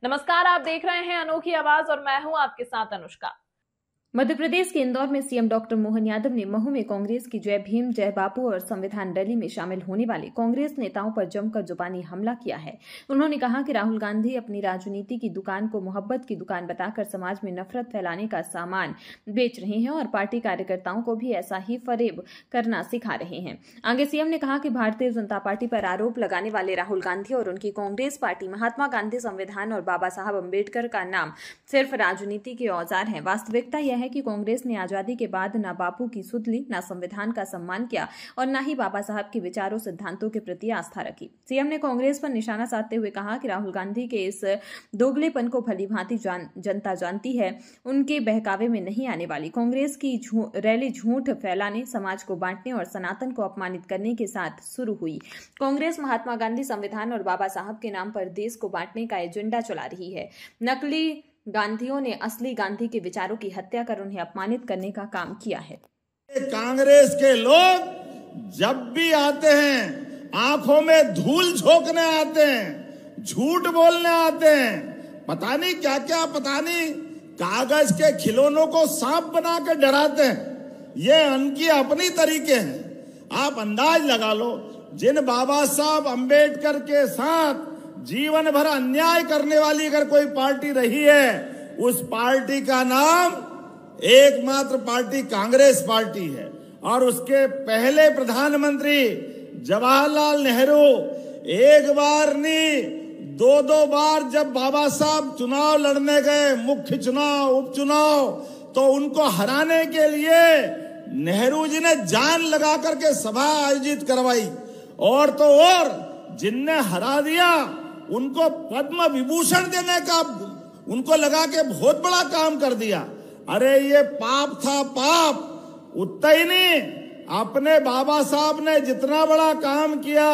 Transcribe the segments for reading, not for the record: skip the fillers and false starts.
नमस्कार, आप देख रहे हैं अनोखी आवाज और मैं हूं आपके साथ अनुष्का। मध्य प्रदेश के इंदौर में सीएम डॉक्टर मोहन यादव ने महू में कांग्रेस की जय भीम जय बापू और संविधान रैली में शामिल होने वाले कांग्रेस नेताओं पर जमकर जुबानी हमला किया है। उन्होंने कहा कि राहुल गांधी अपनी राजनीति की दुकान को मोहब्बत की दुकान बताकर समाज में नफरत फैलाने का सामान बेच रहे हैं और पार्टी कार्यकर्ताओं को भी ऐसा ही फरेब करना सिखा रहे हैं। आगे सीएम ने कहा कि भारतीय जनता पार्टी पर आरोप लगाने वाले राहुल गांधी और उनकी कांग्रेस पार्टी महात्मा गांधी, संविधान और बाबा साहब अम्बेडकर का नाम सिर्फ राजनीति के औजार है। वास्तविकता यह है कि कांग्रेस ने आजादी के बाद न बापू की सुध ली, न संविधान का सम्मान किया और न ही बाबा साहब के विचारों सिद्धांतों के प्रति आस्था रखी। सीएम ने कांग्रेस पर निशाना साधते हुए कहा कि राहुल गांधी के इस दोगलेपन को भलीभांति जनता जानती है, उनके बहकावे में नहीं आने वाली। कांग्रेस की रैली झूठ फैलाने, समाज को बांटने और सनातन को अपमानित करने के साथ शुरू हुई। कांग्रेस महात्मा गांधी, संविधान और बाबा साहब के नाम पर देश को बांटने का एजेंडा चला रही है। नकली गांधियों ने असली गांधी के विचारों की हत्या कर उन्हें अपमानित करने का काम किया है। कांग्रेस के लोग जब भी आते हैं आंखों में धूल झोंकने आते हैं, झूठ बोलने आते हैं, पता नहीं क्या क्या, पता नहीं कागज के खिलौनों को सांप बना के डराते हैं। ये उनकी अपनी तरीके हैं। आप अंदाज लगा लो, जिन बाबा साहब अम्बेडकर के साथ जीवन भर अन्याय करने वाली अगर कोई पार्टी रही है, उस पार्टी का नाम एकमात्र पार्टी कांग्रेस पार्टी है। और उसके पहले प्रधानमंत्री जवाहरलाल नेहरू एक बार नहीं, दो बार जब बाबा साहब चुनाव लड़ने गए, मुख्य चुनाव, उपचुनाव, तो उनको हराने के लिए नेहरू जी ने जान लगा करके सभा आयोजित करवाई। और तो और जिनने हरा दिया उनको पद्म विभूषण देने का उनको लगा के बहुत बड़ा काम कर दिया। अरे ये पाप था, पाप। उतना ही नहीं, अपने बाबा साहब ने जितना बड़ा काम किया,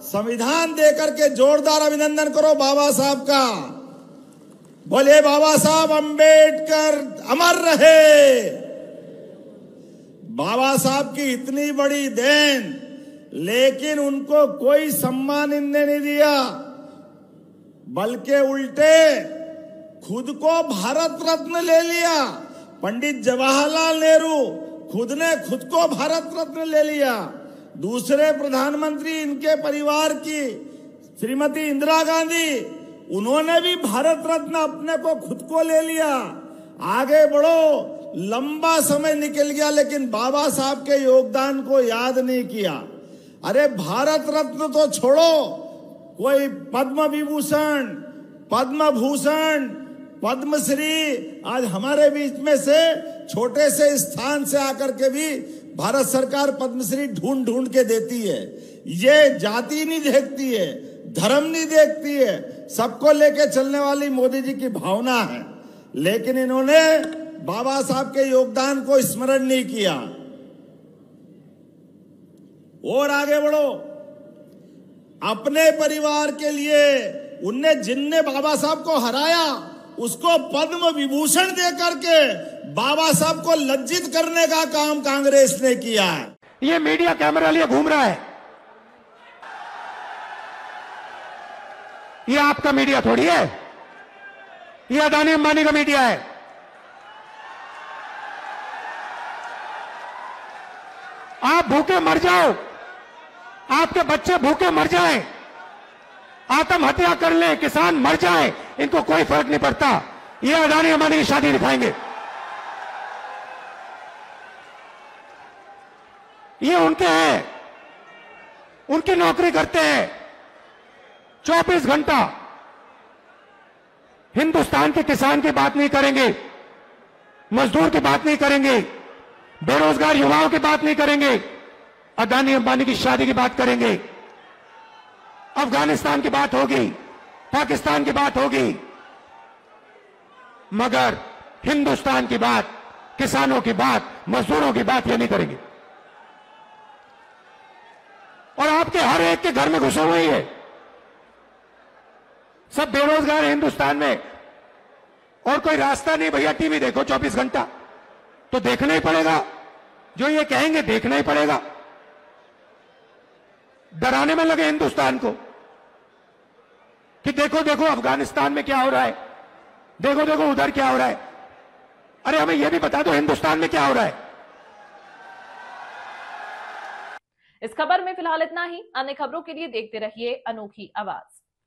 संविधान देकर के जोरदार अभिनंदन करो बाबा साहब का। बोले बाबा साहब अम्बेडकर अमर रहे। बाबा साहब की इतनी बड़ी देन, लेकिन उनको कोई सम्मान इनने नहीं दिया, बल्कि उल्टे खुद को भारत रत्न ले लिया। पंडित जवाहरलाल नेहरू खुद ने खुद को भारत रत्न ले लिया। दूसरे प्रधानमंत्री इनके परिवार की श्रीमती इंदिरा गांधी, उन्होंने भी भारत रत्न अपने को खुद को ले लिया। आगे बढ़ो, लंबा समय निकल गया, लेकिन बाबा साहब के योगदान को याद नहीं किया। अरे भारत रत्न तो छोड़ो, कोई पद्म विभूषण, पद्म भूषण, पद्मश्री आज हमारे बीच में से छोटे से स्थान से आकर के भी भारत सरकार पद्मश्री ढूंढ ढूंढ के देती है। ये जाति नहीं देखती है, धर्म नहीं देखती है, सबको लेके चलने वाली मोदी जी की भावना है। लेकिन इन्होंने बाबा साहब के योगदान को स्मरण नहीं किया। और आगे बढ़ो, अपने परिवार के लिए उनने जिनने बाबा साहब को हराया उसको पद्म विभूषण दे करके बाबा साहब को लज्जित करने का काम कांग्रेस ने किया है। ये मीडिया कैमरा लिए घूम रहा है, ये आपका मीडिया थोड़ी है, ये अदानी अंबानी का मीडिया है। आप भूखे मर जाओ, आपके बच्चे भूखे मर जाएं, आत्महत्या कर लें, किसान मर जाएं, इनको कोई फर्क नहीं पड़ता। ये अदानी अंबानी की शादी दिखाएंगे। ये उनके हैं, उनकी नौकरी करते हैं 24 घंटा। हिंदुस्तान के किसान की बात नहीं करेंगे, मजदूर की बात नहीं करेंगे, बेरोजगार युवाओं की बात नहीं करेंगे, अदानी अंबानी की शादी की बात करेंगे। अफगानिस्तान की बात होगी, पाकिस्तान की बात होगी, मगर हिंदुस्तान की बात, किसानों की बात, मजदूरों की बात ये नहीं करेंगे। और आपके हर एक के घर में घुसे हुए है, सब बेरोजगार है हिंदुस्तान में, और कोई रास्ता नहीं। भैया टीवी देखो 24 घंटा, तो देखना ही पड़ेगा, जो ये कहेंगे देखना ही पड़ेगा। डराने में लगे हिंदुस्तान को। कि देखो देखो अफगानिस्तान में क्या हो रहा है, देखो देखो उधर क्या हो रहा है। अरे हमें यह भी बता दो हिंदुस्तान में क्या हो रहा है। इस खबर में फिलहाल इतना ही। अन्य खबरों के लिए देखते रहिए अनोखी आवाज।